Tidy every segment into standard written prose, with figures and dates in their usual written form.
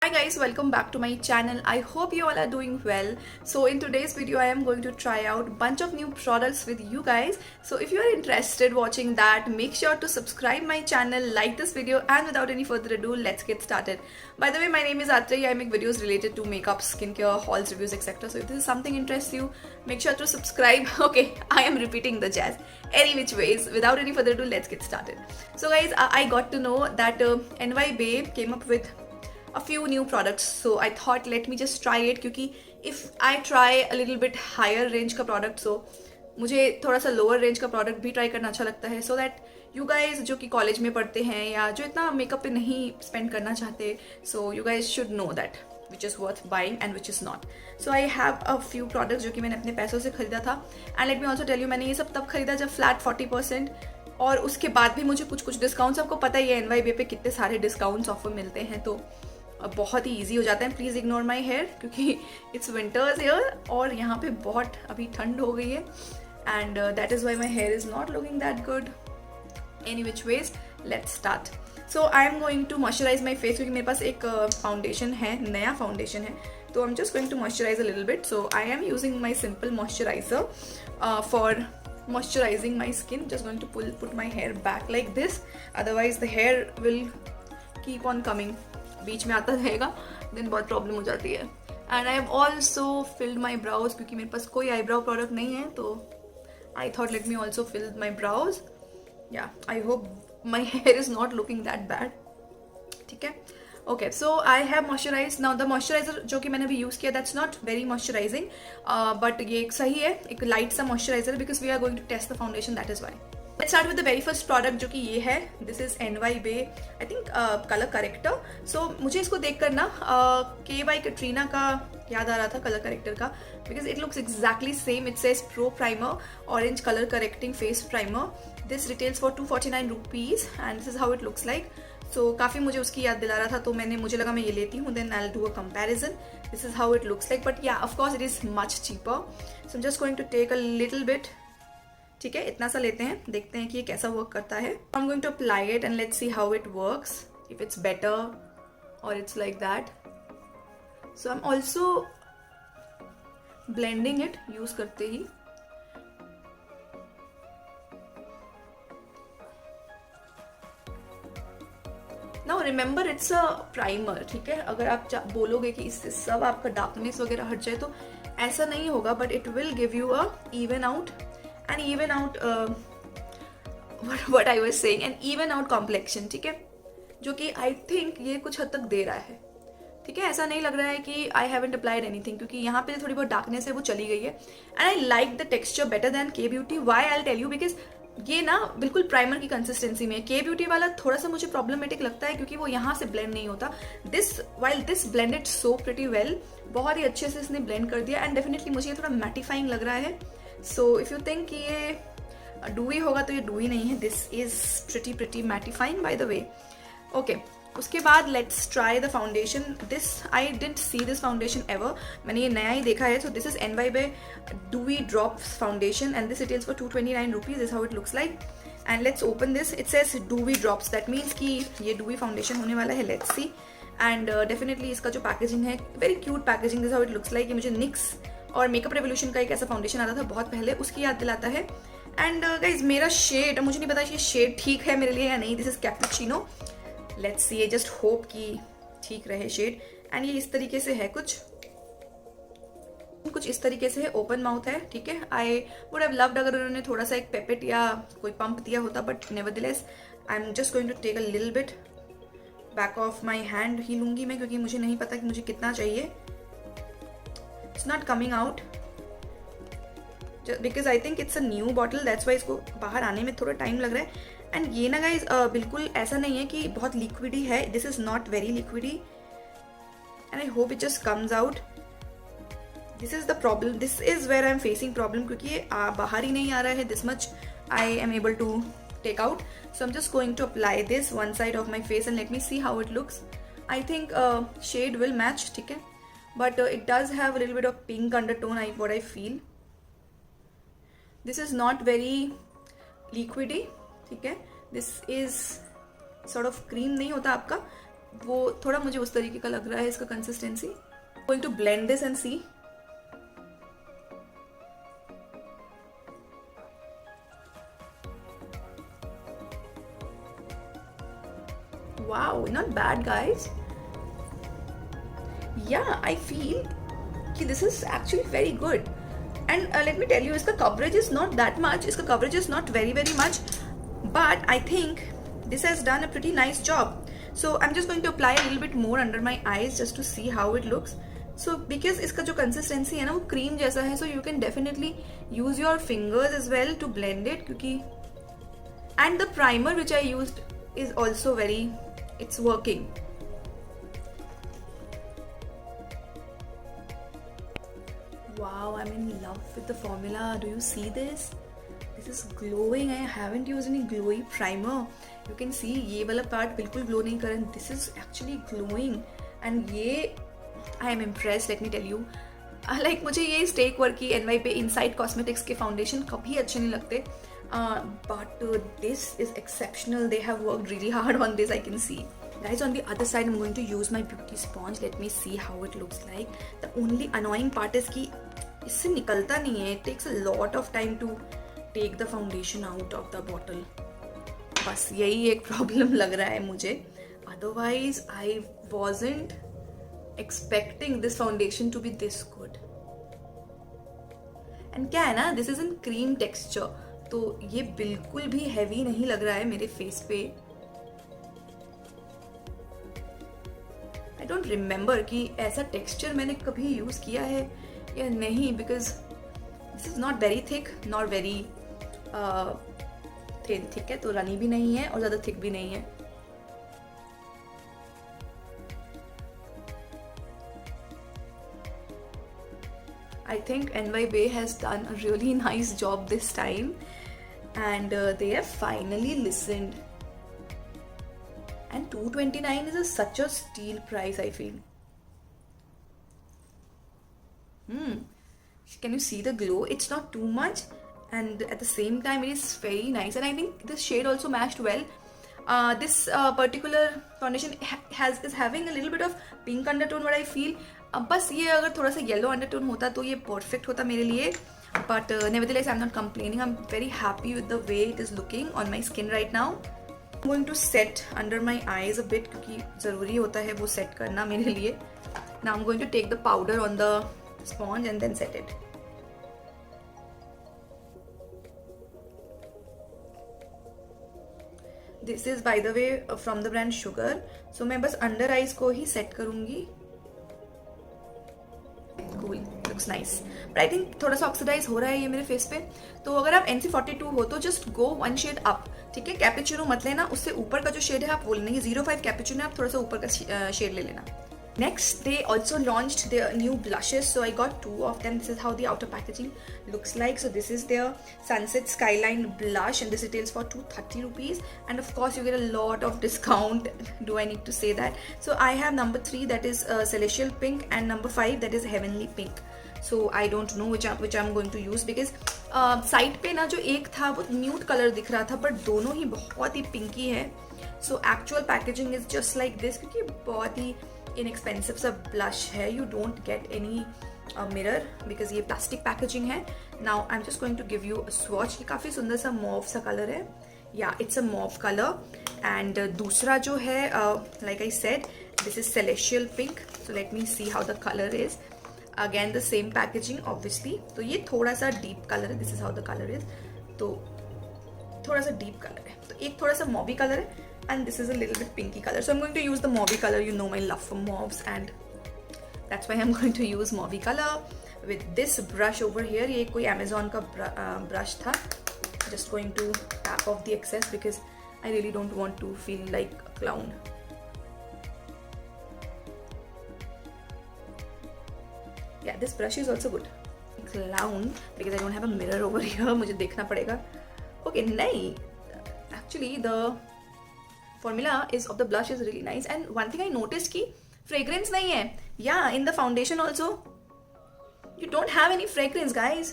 Hi guys, welcome back to my channel. I hope you all are doing well. So in today's video I am going to try out bunch of new products with you guys. So if you are interested watching that, make sure to subscribe my channel, like this video, and without any further ado, let's get started. By the way, my name is Atreya. I make videos related to makeup, skincare, hauls, reviews, etc. So if this is something interests you, make sure to subscribe. Okay, I am repeating the jazz. Any which ways, without any further ado, let's get started. So guys, I got to know that NY Babe came up with a few new products, so I thought let me just try it, क्योंकि if I try a little bit higher range का product, so मुझे थोड़ा सा lower range का product भी try करना अच्छा लगता है, so that you guys जो कि college में पढ़ते हैं या जो इतना makeup पे नहीं spend करना चाहते, so you guys should know that which is worth buying and which is not. So I have a few products जो कि मैंने अपने पैसों से खरीदा था, and let me also tell you मैंने ये सब तब खरीदा जब flat 40%, और उसके बाद भी मुझे कुछ डिस्काउंट्स, आपको पता ही है NYB पे कितने सारे डिस्काउंट्स ऑफर मिलते हैं, तो बहुत ही ईजी हो जाता है. प्लीज़ इग्नोर माई हेयर क्योंकि इट्स विंटर्स हेयर और यहाँ पे बहुत अभी ठंड हो गई है, and that is why my hair is not looking that good. Any which ways, let's start. So I am going to moisturise my face, क्योंकि मेरे पास एक फाउंडेशन है, नया फाउंडेशन है, तो I am just going to moisturise a little bit. So I am using my simple moisturiser for moisturizing my skin. Just going to put my hair back like this, otherwise the hair will keep on coming, बीच में आता रहेगा, then बहुत problem हो जाती है. And I have also filled my brows, क्योंकि मेरे पास कोई आईब्राउ प्रोडक्ट नहीं है, तो I thought let me also fill my brows. Yeah I hope my hair is not looking that bad. ठीक है, okay. So I have moisturize now. The moisturizer जो कि मैंने अभी यूज़ किया, that's not very moisturizing, but ये एक सही है, एक लाइट सा moisturizer, because we are going to test the foundation, that is why. Let's start with the very first product जो कि ये है. This is NY Bae, I think colour corrector. So मुझे इसको देख कर ना KY कैटरीना का याद आ रहा था, कलर करेक्टर का, because it looks exactly same. It says pro primer, orange colour correcting face primer. This retails for 249 rupees and this is how it looks like. So काफ़ी मुझे उसकी याद दिला रहा था, तो मुझे लगा मैं ये लेती हूँ, then I will do a comparison. This is how it looks like, but yeah of course it is much cheaper. So I am just going to take a little bit. ठीक है, इतना सा लेते हैं, देखते हैं कि ये कैसा वर्क करता है. I am going to apply it and let's see how it works, if it's better or it's like that. So I am also blending it use करते ही. Now remember it's a primer. ठीक है, अगर आप बोलोगे कि इससे सब आपका डार्कनेस वगैरह हट जाए, तो ऐसा नहीं होगा, but it will give you a even out what I was saying, and even out complexion. ठीक है, जो कि I think ये कुछ हद तक दे रहा है. ठीक है, ऐसा नहीं लग रहा है कि I haven't applied anything, क्योंकि यहाँ पे थोड़ी बहुत डार्कनेस है वो चली गई है. And I like the texture better than K Beauty. Why I tell you, because ये ना बिल्कुल प्राइमर की कंसिस्टेंसी में है. K Beauty वाला थोड़ा सा मुझे प्रॉब्लमेटिक लगता है, क्योंकि वो यहाँ से ब्लेंड नहीं होता. This blended so pretty well, बहुत ही अच्छे से इसने ब्लेंड कर दिया, एंड डेफिनेटली मुझे ये थोड़ा मैटिफाइंग लग रहा है. सो इफ यू थिंक कि ये डूई होगा, तो ये डूई नहीं है. This is pretty mattifying bye the way. Okay, उसके बाद let's try the foundation. This I didn't see this foundation ever, मैंने ये नया ही देखा है. So this is NY Bae Dewy Drops foundation and this retails for 229 rupees. This how it looks like. And let's open this. It says Dewy Drops, that means कि ये डूई foundation होने वाला है. Let's see. एंड डेफिनेटली इसका जो packaging है, very cute packaging. This how it looks like. ये मुझे NYX और मेकअप रेवोल्यूशन का एक ऐसा फाउंडेशन आता था बहुत पहले, उसकी याद दिलाता है. एंड गाइज मेरा शेड, मुझे नहीं पता ये शेड ठीक है मेरे लिए या नहीं. This is cappuccino. Let's see, just hope कि ठीक रहे शेड. एंड ये इस तरीके से है, कुछ इस तरीके से है. ओपन माउथ है. ठीक है, आई वुड हैव लव्ड अगर उन्होंने थोड़ा सा एक पेपेट या कोई पंप दिया होता, but nevertheless I am just going to take a little bit back of my hand ही लूंगी मैं, क्योंकि मुझे नहीं पता कि मुझे कितना चाहिए. It's not coming out because I think it's a new bottle, that's why इसको बाहर आने में थोड़ा टाइम लग रहा है. एंड ये ना गाइज बिल्कुल ऐसा नहीं है कि बहुत लिक्विडी है. This is not very liquidy and I hope it just comes out. This is the problem, this is where I am facing problem, क्योंकि ये बाहर ही नहीं आ रहा है. This much I am able to take out. So I am just going to apply this one side of my face and let me see how it looks. I think shade will match. ठीक है, but it does have a little bit of pink undertone, what I feel. This is not very liquidy. ठीक है, this is sort of cream नहीं होता आपका, वो थोड़ा मुझे उस तरीके का लग रहा है इसका consistency. Going to blend this and see. Wow, not bad guys. Yeah, I feel कि this is actually very good. And let me tell you, इसका coverage is not that much. इसका coverage is not very much. But I think this has done a pretty nice job. So I'm just going to apply a little bit more under my eyes just to see how it looks. So because इसका जो consistency है ना वो cream जैसा है, so you can definitely use your fingers as well to blend it क्योंकि and the primer which I used is also very, it's working. Wow, I'm in love with the formula. Do you see this? This is glowing. I haven't used any glowy primer. You can see ये वाला part बिल्कुल glow नहीं कर रहा. This is actually glowing and ये I am impressed. Let me tell you. Like मुझे ये stake work की NY पे इनसाइड कॉस्मेटिक्स के फाउंडेशन कभी अच्छे नहीं लगते. But this is exceptional. They have worked really hard on this. I can see. Guys, on the other side, I'm going to use my beauty sponge. Let me see how it looks like. The only annoying part is कि इससे निकलता नहीं है. It takes a lot of time to take the foundation out of the bottle. बस यही एक problem लग रहा है मुझे. Otherwise, I wasn't expecting this foundation to be this good. And क्या है ना, this is in cream texture. तो ये बिल्कुल भी हैवी नहीं लग रहा है मेरे फेस पे. आई डोंट रिमेंबर कि ऐसा टेक्सचर मैंने कभी यूज किया है या नहीं because this is not very thick not very thin. ठीक है, तो रनी भी नहीं है और ज़्यादा थिक भी नहीं है. I think NY Bay has done a really nice job this time and they have finally listened. And 229 is such a steal price, I feel. Can you see the glow? It's not too much and at the same time it is very nice and I think this shade also matched well. This particular foundation is having a little bit of pink undertone what I feel. बस ये अगर थोड़ा सा yellow undertone होता तो ये perfect होता मेरे लिए. But nevertheless I'm not complaining. I'm very happy with the way it is looking on my skin right now. I'm going to set under my eyes a bit क्योंकि ज़रूरी होता है वो सेट करना मेरे लिए. Now I'm going to take the powder on the sponge and then set it. This is by the way from the brand Sugar. So मैं बस अंडर आइज को ही सेट करूँगी. Cool, looks nice. But I think थोड़ा सा oxidise हो रहा है ये मेरे फेस पे. तो अगर आप NC42 हो तो just go one shade up. ठीक है, कैपेचिनो मत लेना, उससे ऊपर का जो शेड है आप वो लेना. ये 05 कैपेचिनो है, आप थोड़ा सा ऊपर का शेड ले लेना. Next, they also launched their new blushes. So I got 2 of them. This is how the outer packaging looks like. So this is their Sunset Skyline blush and this retails for 230 rupees. And of course, you get a lot of discount. Do I need to say that? So I have number 3 that is Celestial Pink and number 5 that is Heavenly Pink. So I don't know which I'm going to use because side पे ना जो एक था वो nude color दिख रहा था but दोनों ही बहुत ही pinky है. So actual packaging is just like this क्योंकि बहुत ही inexpensive सा blush है. You don't get any mirror because ये plastic packaging है. Now I'm just going to give you a swatch. ये काफ़ी सुंदर सा mauve सा color है. Yeah, it's a mauve color. And दूसरा जो है like I said, this is Celestial Pink. So let me see how the color is. Again the same packaging obviously. तो ये थोड़ा सा deep color है. This is how the color is. तो थोड़ा सा deep color है. तो एक थोड़ा सा mauve color है. And this is a little bit pinky color. So I'm going to use the mauve color. You know my love for mauves and that's why I'm going to use mauve color with this brush over here. ये कोई Amazon का brush था. Just going to tap off the excess because I really don't want to feel like a clown. Yeah, this brush is also good. Clown because I don't have a mirror over here. मुझे देखना पड़ेगा. Okay, नहीं. Actually, the formula is of the blush is really nice and one thing I noticed कि fragrance नहीं है. Yeah, in the foundation also you don't have any fragrance guys.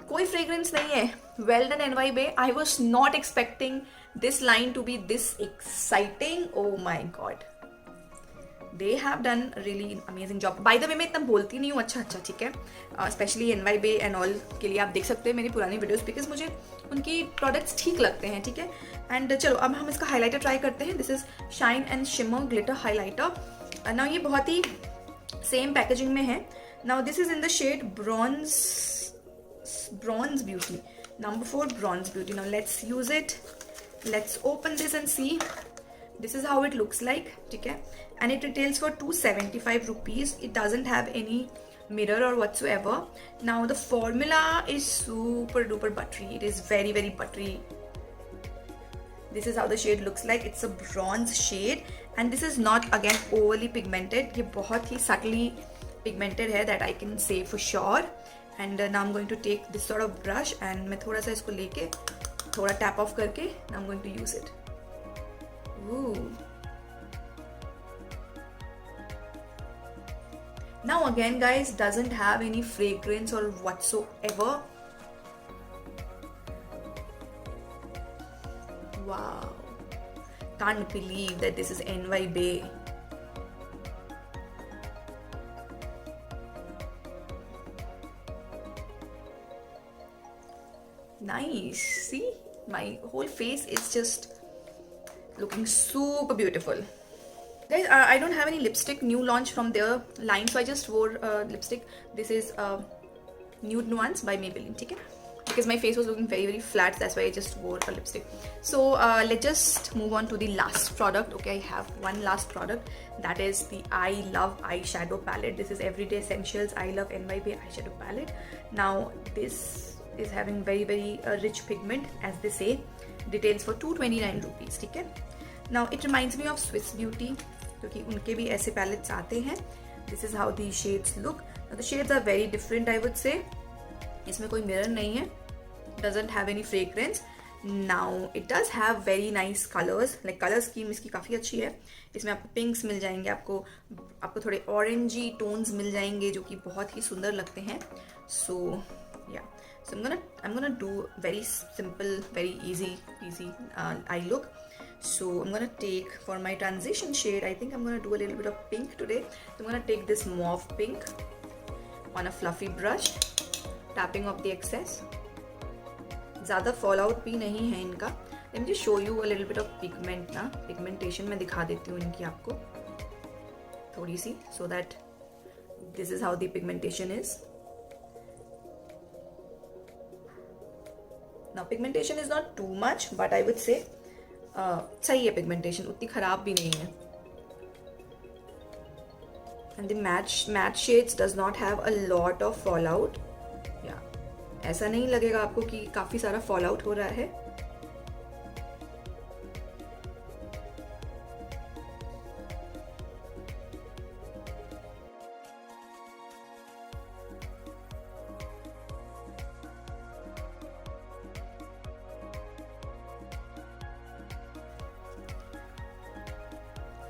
कोई fragrance नहीं है. Well done NY Bay. I was not expecting this line to be this exciting. Oh my god. They have done really amazing job. Bye the वे मैं इतना बोलती नहीं हूँ अच्छा अच्छा, ठीक है, स्पेशली NYBay एंड ऑल के लिए आप देख सकते हैं मेरी पुरानी वीडियोस, बिकॉज मुझे उनकी प्रोडक्ट्स ठीक लगते हैं, ठीक है. एंड चलो अब हम इसका हाईलाइटर ट्राई करते हैं. This is shine and shimmer glitter highlighter. Now ये बहुत ही सेम पैकेजिंग में है. Now this is in the shade bronze beauty, number 4 bronze beauty. Now let's use it. Let's open this and see. This is how it looks like, ठीक है, and it retails for 275 rupees. It doesn't have any mirror or whatsoever. Now the formula is super duper buttery. It is very very buttery. This is how the shade looks like. It's a bronze shade and this is not again overly pigmented. ये बहुत ही subtly pigmented है, that I can say for sure. And now I'm going to take this sort of brush and मैं थोड़ा सा इसको लेके थोड़ा tap off करके now I'm going to use it. Ooh. Now again guys, doesn't have any fragrance or whatsoever. Wow. Can't believe that this is NYBay. Nice. See, my whole face is just looking super beautiful. Guys, I don't have any lipstick new launch from their line, so I just wore lipstick. This is Nude Nuance by Maybelline, ठीक है, because my face was looking very very flat, that's why I just wore a lipstick. So let's just move on to the last product. Okay, I have one last product, that is the I Love eyeshadow palette. This is Everyday Essentials I Love NYBay eyeshadow palette. Now this is having very very rich pigment, as they say. Retails for 229 rupees, ठीक है. Now it reminds me of Swiss Beauty, क्योंकि उनके भी ऐसे pallets आते हैं. This is how these shades look. Now the shades are very different, I would say. इसमें कोई मिरर नहीं है. Doesn't have any fragrance. Now it does have very nice colors. Like color scheme इसकी काफ़ी अच्छी है. इसमें आपको पिंक्स मिल जाएंगे, आपको थोड़े ऑरेंजी टोन्स मिल जाएंगे जो कि बहुत ही सुंदर लगते हैं. So yeah. So I'm gonna do very simple, very easy eye look. So I'm gonna take, for my transition shade, I think I'm gonna do a little bit of pink today. So I'm gonna take this mauve pink on a fluffy brush, tapping off the excess. ज़्यादा fallout भी नहीं है इनका. Let me just show you a little bit of pigment ना, pigmentation मैं दिखा देती हूँ इनकी आपको थोड़ी सी, so that this is how the pigmentation is. Now pigmentation is not too much, but I would say सही है pigmentation, उतनी खराब भी नहीं है. And the matte shades does not have a lot of fallout. Yeah, ऐसा नहीं लगेगा आपको कि काफ़ी सारा fallout हो रहा है.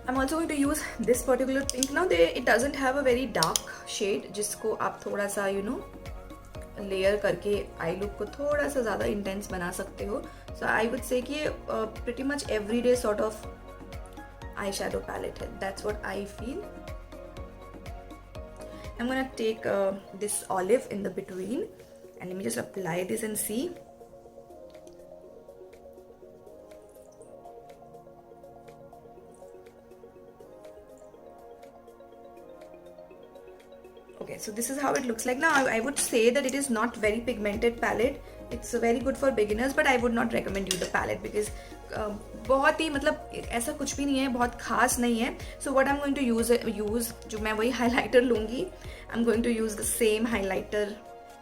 I'm also going to use this particular pink. Now it doesn't have a very dark shade, जिसको आप थोड़ा सा लेयर करके आई लुक को थोड़ा सा ज़्यादा इंटेंस बना सकते हो. So I would say कि pretty much everyday sort of eyeshadow palette है. That's what I feel. I'm gonna take this olive in the between and let me just apply this and see. Okay, so this is how it looks like. Now I would say that it is not very pigmented palette. It's very good for beginners, but I would not recommend you the palette because बहुत ही मतलब ऐसा कुछ भी नहीं है, बहुत खास नहीं है. So what I'm going to use जो मैं वही highlighter लूँगी. I'm going to use the same highlighter,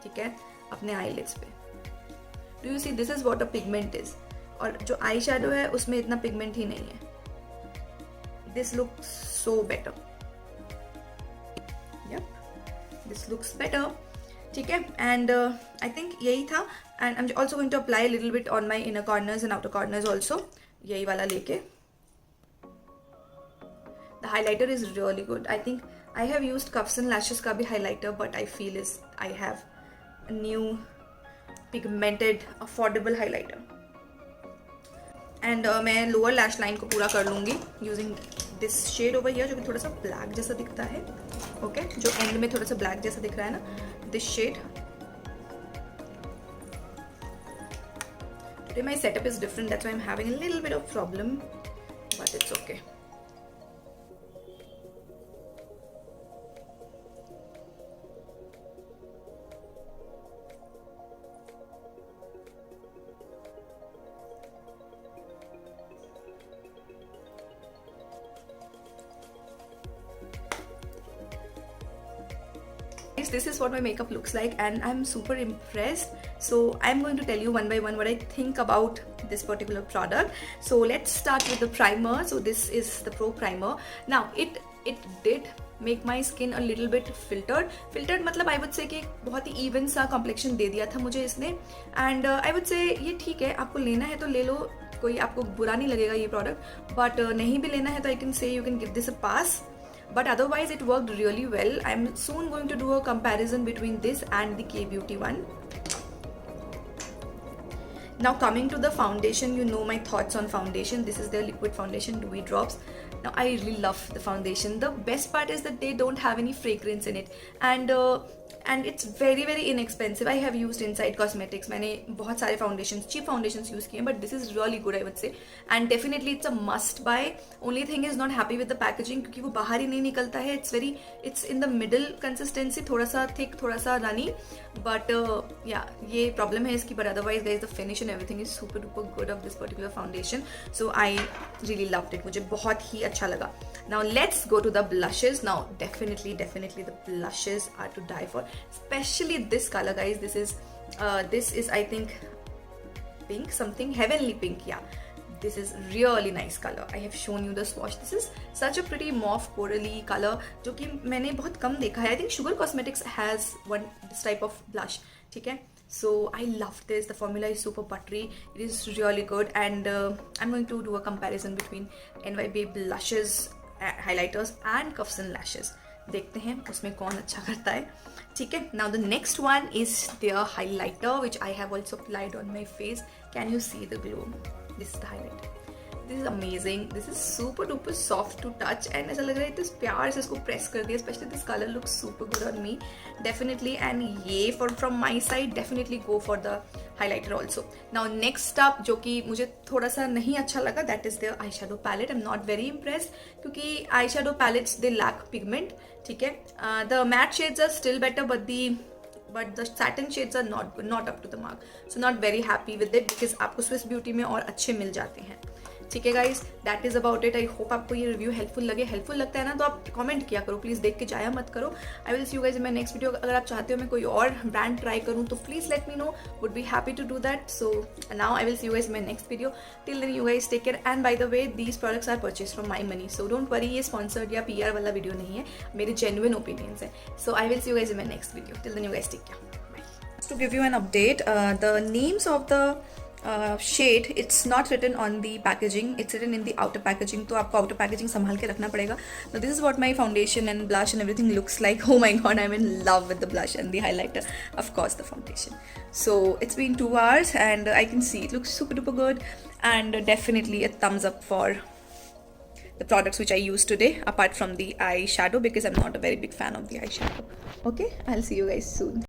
ठीक है, अपने eyelids पे. Do you see? This is what a pigment is. और जो आई shadow है उसमें इतना pigment ही नहीं है. This looks so better. Yep, this looks better. ठीक है, and I think यही था. And I'm also going to apply a little bit on my inner corners and outer corners also. यही वाला लेके. The highlighter is really good. I think I have used Cuffs and Lashes का भी highlighter, but I feel is I have a new pigmented affordable highlighter. एंड मैं lower lash line को पूरा कर लूँगी using this shade over here, जो कि थोड़ा सा ब्लैक जैसा दिखता है. ओके, जो एंड में थोड़ा सा ब्लैक जैसा दिख रहा है ना, this shade. Today my setup is different, that's why I'm having a little bit of problem, but it's okay. This is what my makeup looks like and I'm super impressed. So I'm going to tell you one by one what I think about this particular product. So let's start with the primer. So this is the Pro Primer. Now it did make my skin a little bit filtered. मतलब I would say कि बहुत ही even सा complexion दे दिया था मुझे इसने. And I would say ये ठीक है, आपको लेना है तो ले लो, कोई आपको बुरा नहीं लगेगा ये product. But नहीं भी लेना है तो I can say you can give this a pass. But otherwise it worked really well. I'm soon going to do a comparison between this and the K-Beauty one. Now coming to the foundation, you know my thoughts on foundation. This is their liquid foundation, Dewy Drops. Now I really love the foundation. The best part is that they don't have any fragrance in it, and it's very inexpensive. I have used Inside Cosmetics. मैंने बहुत सारे foundations, cheap foundations use किए, but this is really good I would say, and definitely it's a must buy. Only thing is not happy with the packaging क्योंकि वो बाहर ही नहीं निकलता है. It's in the middle consistency, थोड़ा सा thick, थोड़ा सा runny, but yeah, ये problem है इसकी. But otherwise guys, the finish and everything is super duper good of this particular foundation. So I really loved it. मुझे बहुत ही अच्छा लगा. Now let's go to the blushes. Now definitely the blushes are to die for, especially this color guys. This is I think pink, something heavenly pink. Yeah, this is really nice color. I have shown you the swatch. This is such a pretty mauve corally color जो कि मैंने बहुत कम देखा है. I think Sugar Cosmetics has this type of blush. ठीक है. So I love this. The formula is super buttery. It is really good, and I'm going to do a comparison between NYB blushes, highlighters and cuffs and lashes. देखते हैं उसमें कौन अच्छा करता है. ठीक है. Now the next one is their highlighter, which I have also applied on my face. Can you see the glow? This is the highlighter. This is amazing. This is super duper soft to touch and ऐसा लग रहा है इतने प्यार से इसको press कर दिया. Especially this color looks super good on me, definitely. And ये from my side, definitely go for the highlighter also. Now next up जो कि मुझे थोड़ा सा नहीं अच्छा लगा, that is their eyeshadow palette. I'm not very impressed क्योंकि eyeshadow palettes they lack pigment. ठीक है. The matte shades are still better, but the satin shades are not up to the mark. So not very happy with it because आपको Swiss Beauty में और अच्छे मिल जाते हैं. ठीक है guys, that is about it. I hope आपको ये रिव्यू हेल्पफुल लगे. हेल्पफुल लगता है ना तो आप कमेंट किया करो प्लीज़, देख के जाया मत करो. आई will see you guys in my next video. अगर आप चाहते हो मैं कोई और ब्रांड ट्राई करूँ तो please let me know. Would be happy to do that. So now I will see you guys in my next video. Till then you guys take care. And by the way, these products are purchase from my money, so don't worry. ये sponsored या PR वाला video नहीं है, मेरे genuine opinions है. So I will see you guys in my next video. Till then you guys take care. To give you an update, the names of the shade, it's not written on the packaging, it's written in the outer packaging. तो आपको outer packaging संभाल के रखना पड़ेगा. Now this is what my foundation and blush and everything looks like. Oh my god, I'm in love with the blush and the highlighter. Of course the foundation. So it's been 2 hours and I can see it looks super duper good, and definitely a thumbs up for the products which I used today, apart from the eyeshadow because I'm not a very big fan of the eyeshadow. Okay, I'll see you guys soon.